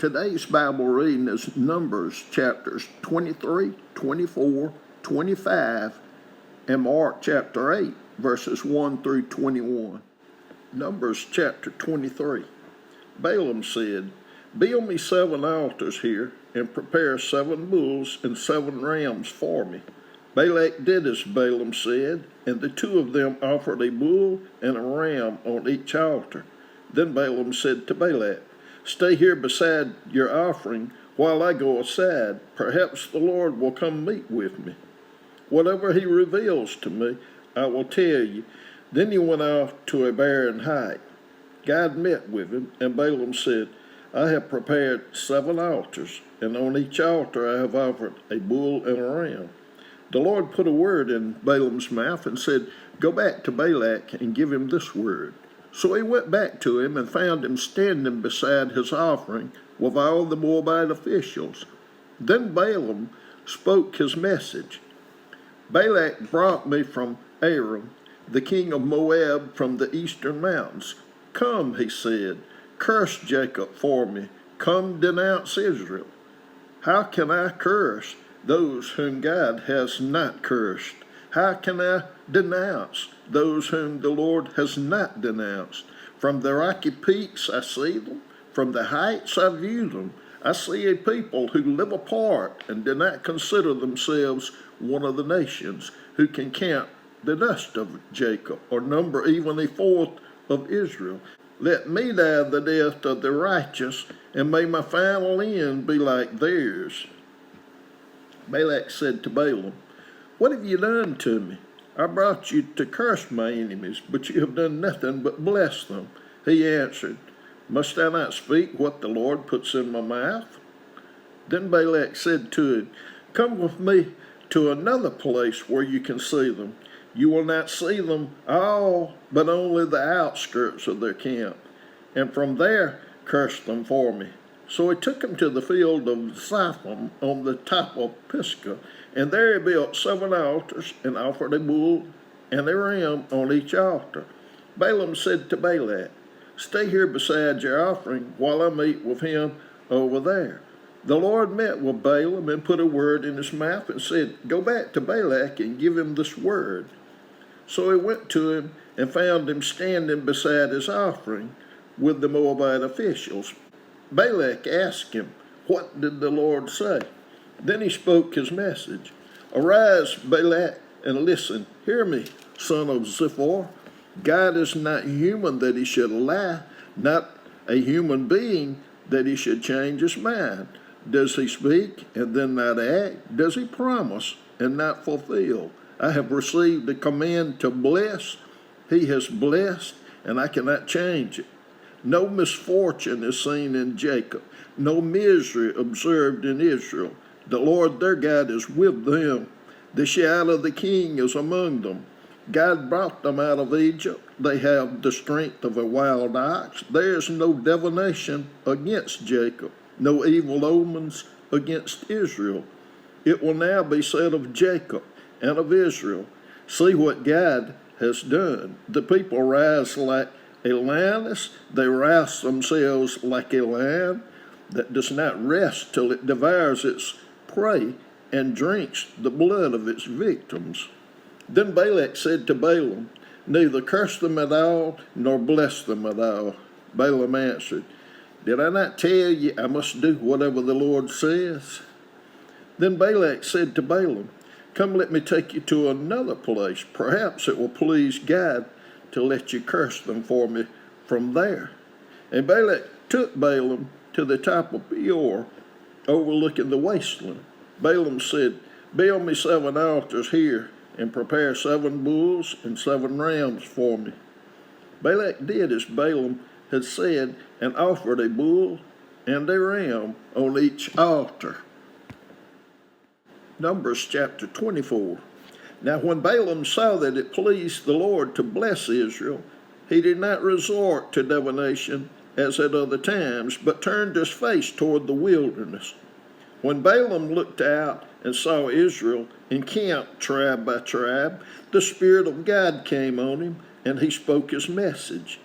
Today's Bible reading is Numbers chapters 23, 24, 25, and Mark chapter 8, verses 1 through 21. Numbers chapter 23. Balaam said, "Build me 7 altars here, and prepare 7 bulls and 7 rams for me." Balak did as Balaam said, and the 2 of them offered a bull and a ram on each altar. Then Balaam said to Balak, "Stay here beside your offering while I go aside. Perhaps the Lord will come meet with me. Whatever he reveals to me, I will tell you." Then he went off to a barren height. God met with him, and Balaam said, "I have prepared 7 altars, and on each altar I have offered a bull and a ram." The Lord put a word in Balaam's mouth and said, "Go back to Balak and give him this word." So he went back to him and found him standing beside his offering with all the Moabite officials. Then Balaam spoke his message. "Balak brought me from Aram, the king of Moab, from the eastern mountains. Come," he said, "curse Jacob for me. Come, denounce Israel." How can I curse those whom God has not cursed? How can I denounce those whom the Lord has not denounced? From the rocky peaks I see them. From the heights I view them. I see a people who live apart and do not consider themselves one of the nations, who can count the dust of Jacob, or number even a fourth of Israel. Let me die the death of the righteous, and may my final end be like theirs. Balak said to Balaam, "What have you done to me? I brought you to curse my enemies, but you have done nothing but bless them." He answered, "Must I not speak what the Lord puts in my mouth?" Then Balak said to him, "Come with me to another place where you can see them. You will not see them all, but only the outskirts of their camp, and from there curse them for me." So he took him to the field of Zapham on the top of Pisgah, and there he built 7 altars and offered a bull and a ram on each altar. Balaam said to Balak, "Stay here beside your offering while I meet with him over there." The Lord met with Balaam and put a word in his mouth and said, "Go back to Balak and give him this word." So he went to him and found him standing beside his offering with the Moabite officials. Balak asked him, "What did the Lord say?" Then he spoke his message. "Arise, Balak, and listen. Hear me, son of Zippor. God is not human that he should lie, not a human being that he should change his mind. Does he speak and then not act? Does he promise and not fulfill? I have received a command to bless. He has blessed, and I cannot change it. No misfortune is seen in Jacob, no misery observed in Israel. The Lord their God is with them. The shout of the king is among them. God brought them out of Egypt. They have the strength of a wild ox. There is no divination against Jacob, no evil omens against Israel. It will now be said of Jacob and of Israel, 'See what God has done.' The people rise like a lioness. They rouse themselves like a lion that does not rest till it devours its prey and drinks the blood of its victims." Then Balak said to Balaam, "Neither curse them at all, nor bless them at all." Balaam answered, "Did I not tell you I must do whatever the Lord says?" Then Balak said to Balaam, "Come, let me take you to another place. Perhaps it will please God to let you curse them for me from there." And Balak took Balaam to the top of Peor, overlooking the wasteland. Balaam said, "Build me 7 altars here, and prepare 7 bulls and 7 rams for me." Balak did as Balaam had said, and offered a bull and a ram on each altar. Numbers chapter 24. Now when Balaam saw that it pleased the Lord to bless Israel, he did not resort to divination as at other times, but turned his face toward the wilderness. When Balaam looked out and saw Israel encamped tribe by tribe, the Spirit of God came on him, and he spoke his message.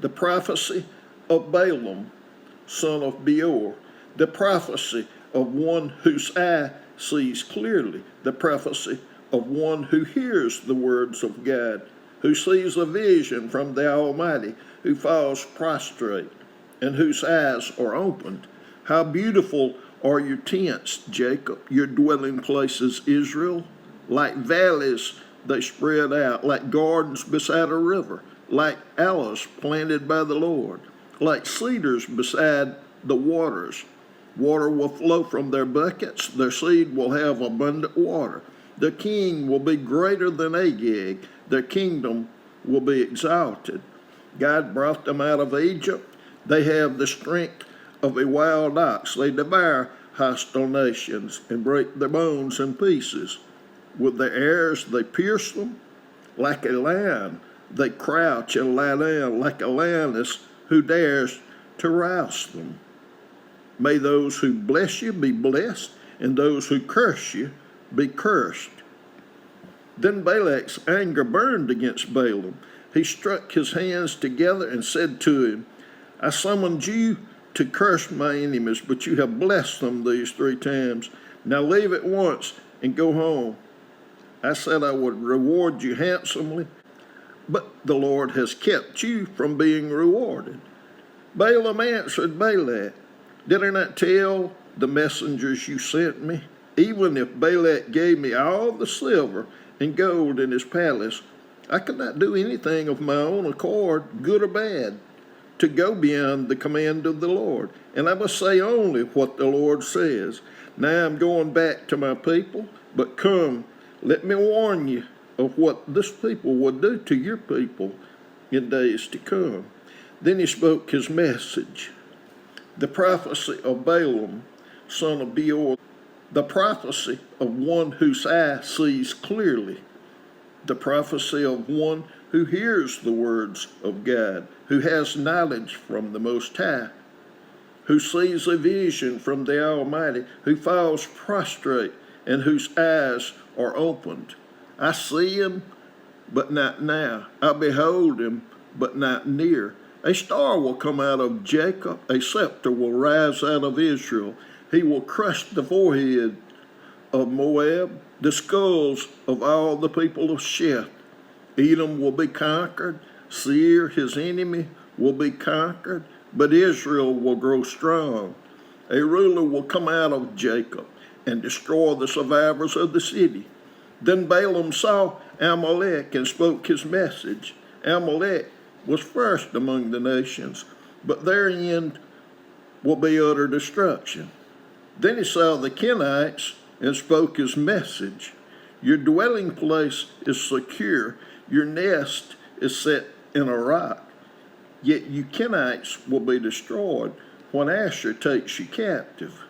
The prophecy of Balaam, son of Beor. The prophecy of one whose eye sees clearly. The prophecy of one who hears the words of God, who sees a vision from the Almighty, who falls prostrate, and whose eyes are opened. How beautiful are your tents, Jacob, your dwelling places, Israel. Like valleys they spread out, like gardens beside a river, like aloes planted by the Lord, like cedars beside the waters. Water will flow from their buckets, their seed will have abundant water. Their king will be greater than Agag, their kingdom will be exalted. God brought them out of Egypt. They have the strength of a wild ox. They devour hostile nations and break their bones in pieces. With their hairs they pierce them. Like a lion they crouch and lie down, like a lioness who dares to rouse them. May those who bless you be blessed, and those who curse you be cursed. Then Balak's anger burned against Balaam. He struck his hands together and said to him, I summoned you to curse my enemies, but you have blessed them these 3 times. Now leave at once and go home. I said I would reward you handsomely, but the Lord has kept you from being rewarded. Balaam answered Balak, did I not tell the messengers you sent me? Even if Balak gave me all the silver and gold in his palace, I could not do anything of my own accord, good or bad, to go beyond the command of the Lord. And I must say only what the Lord says. Now I'm going back to my people, but come, let me warn you of what this people will do to your people in days to come. Then he spoke his message. The prophecy of Balaam, son of Beor, the prophecy of one whose eye sees clearly, the prophecy of one who hears the words of God, who has knowledge from the Most High, who sees a vision from the Almighty, who falls prostrate and whose eyes are opened. I see him, but not now. I behold him, but not near. A star will come out of Jacob, a scepter will rise out of Israel. He will crush the forehead of Moab, the skulls of all the people of Sheth. Edom will be conquered, Seir, his enemy, will be conquered, but Israel will grow strong. A ruler will come out of Jacob and destroy the survivors of the city. Then Balaam saw Amalek and spoke his message. Amalek was first among the nations, but their end will be utter destruction. Then he saw the Kenites and spoke his message. Your dwelling place is secure, your nest is set in a rock. Yet you Kenites will be destroyed when Asher takes you captive.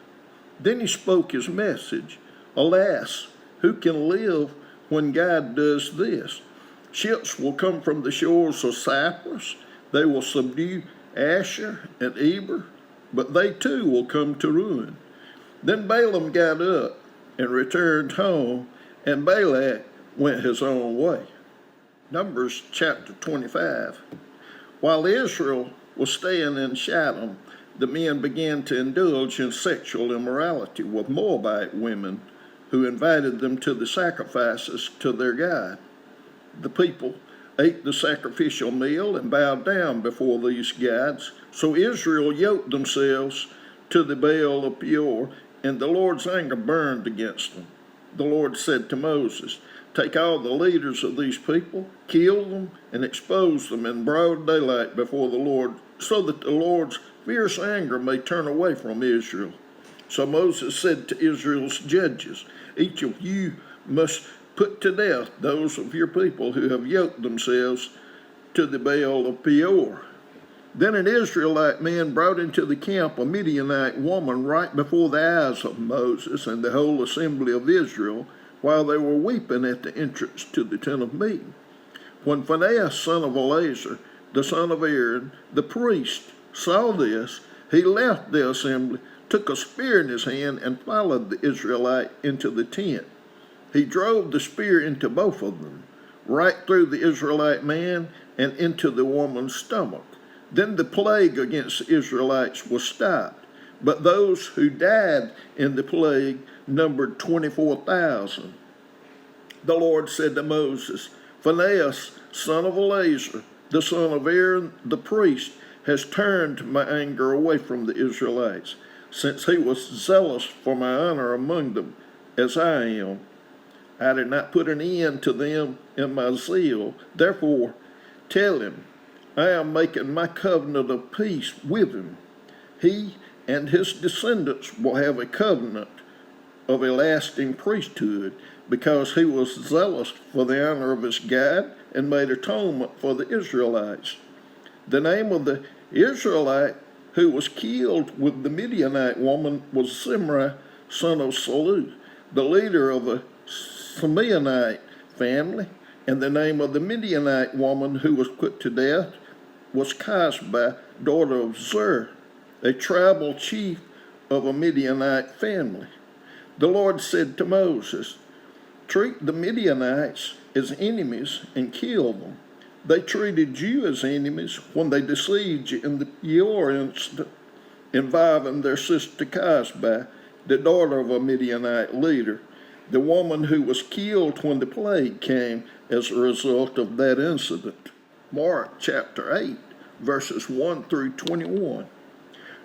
Then he spoke his message. Alas, who can live when God does this? Ships will come from the shores of Cyprus. They will subdue Asher and Eber, but they too will come to ruin. Then Balaam got up and returned home, and Balak went his own way. Numbers chapter 25. While Israel was staying in Shittim, the men began to indulge in sexual immorality with Moabite women who invited them to the sacrifices to their God. The people ate the sacrificial meal and bowed down before these gods. So Israel yoked themselves to the Baal of Peor, and the Lord's anger burned against them. The Lord said to Moses, take all the leaders of these people, kill them, and expose them in broad daylight before the Lord, so that the Lord's fierce anger may turn away from Israel. So Moses said to Israel's judges, each of you must put to death those of your people who have yoked themselves to the Baal of Peor. Then an Israelite man brought into the camp a Midianite woman right before the eyes of Moses and the whole assembly of Israel, while they were weeping at the entrance to the tent of meeting. When Phinehas, son of Eleazar, the son of Aaron, the priest, saw this, he left the assembly, took a spear in his hand, and followed the Israelite into the tent. He drove the spear into both of them, right through the Israelite man and into the woman's stomach. Then the plague against the Israelites was stopped, but those who died in the plague numbered 24,000. The Lord said to Moses, Phinehas, son of Eleazar, the son of Aaron the priest, has turned my anger away from the Israelites, since he was zealous for my honor among them, as I am. I did not put an end to them in my zeal. Therefore, tell him, I am making my covenant of peace with him. He and his descendants will have a covenant of a lasting priesthood, because he was zealous for the honor of his God and made atonement for the Israelites. The name of the Israelite who was killed with the Midianite woman was Zimri, son of Salu, the leader of the Simeonite family, and the name of the Midianite woman who was put to death was Cosbi, daughter of Zur, a tribal chief of a Midianite family. The Lord said to Moses, treat the Midianites as enemies and kill them. They treated you as enemies when they deceived you in the Peor incident involving their sister Cosbi, the daughter of a Midianite leader, the woman who was killed when the plague came as a result of that incident. Mark chapter 8, verses 1 through 21.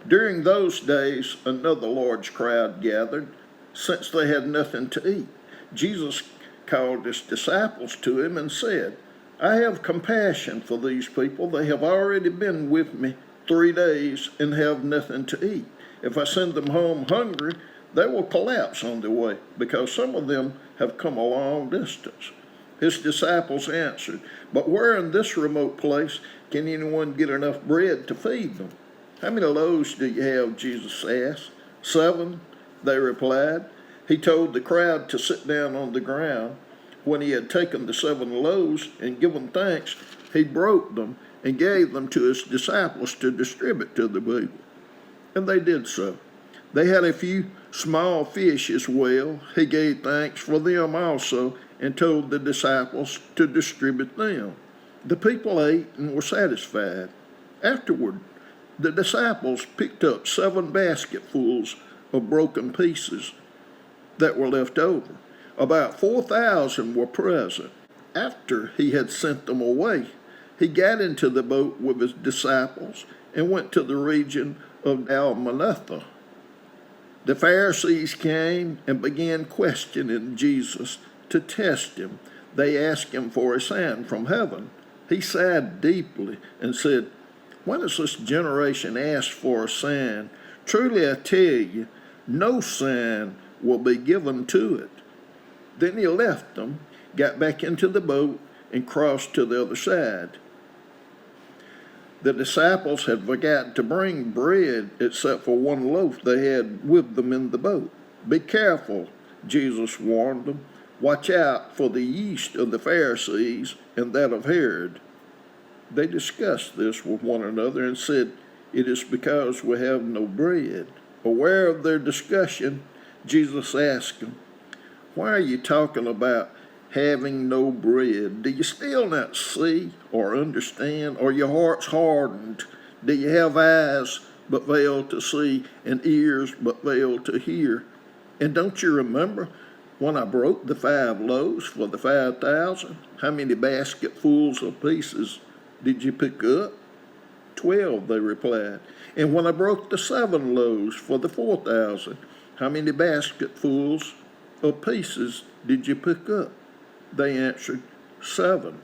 During those days, another large crowd gathered, since they had nothing to eat. Jesus called his disciples to him and said, I have compassion for these people. They have already been with me 3 days and have nothing to eat. If I send them home hungry, they will collapse on the way, because some of them have come a long distance. His disciples answered, but where in this remote place can anyone get enough bread to feed them? How many loaves do you have? Jesus asked. 7, they replied. He told the crowd to sit down on the ground. When he had taken the 7 loaves and given thanks, he broke them and gave them to his disciples to distribute to the people. And they did so. They had a few small fish as well. He gave thanks for them also and told the disciples to distribute them. The people ate and were satisfied. Afterward, the disciples picked up 7 basketfuls of broken pieces that were left over. About 4,000 were present. After he had sent them away, he got into the boat with his disciples and went to the region of Dalmanutha. The Pharisees came and began questioning Jesus to test him. They asked him for a sign from heaven. He sighed deeply and said, when does this generation ask for a sign? Truly I tell you, no sign will be given to it. Then he left them, got back into the boat, and crossed to the other side. The disciples had forgotten to bring bread except for 1 loaf they had with them in the boat. Be careful, Jesus warned them. Watch out for the yeast of the Pharisees and that of Herod. They discussed this with one another and said, it is because we have no bread. Aware of their discussion, Jesus asked them, why are you talking about having no bread? Do you still not see or understand? Are your hearts hardened? Do you have eyes but fail to see and ears but fail to hear? And don't you remember when I broke the 5 loaves for the 5,000? How many basketfuls of pieces did you pick up? 12, they replied. And when I broke the 7 loaves for the 4,000, how many basketfuls of pieces did you pick up? They answered, 7.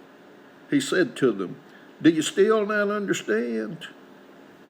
He said to them, do you still not understand?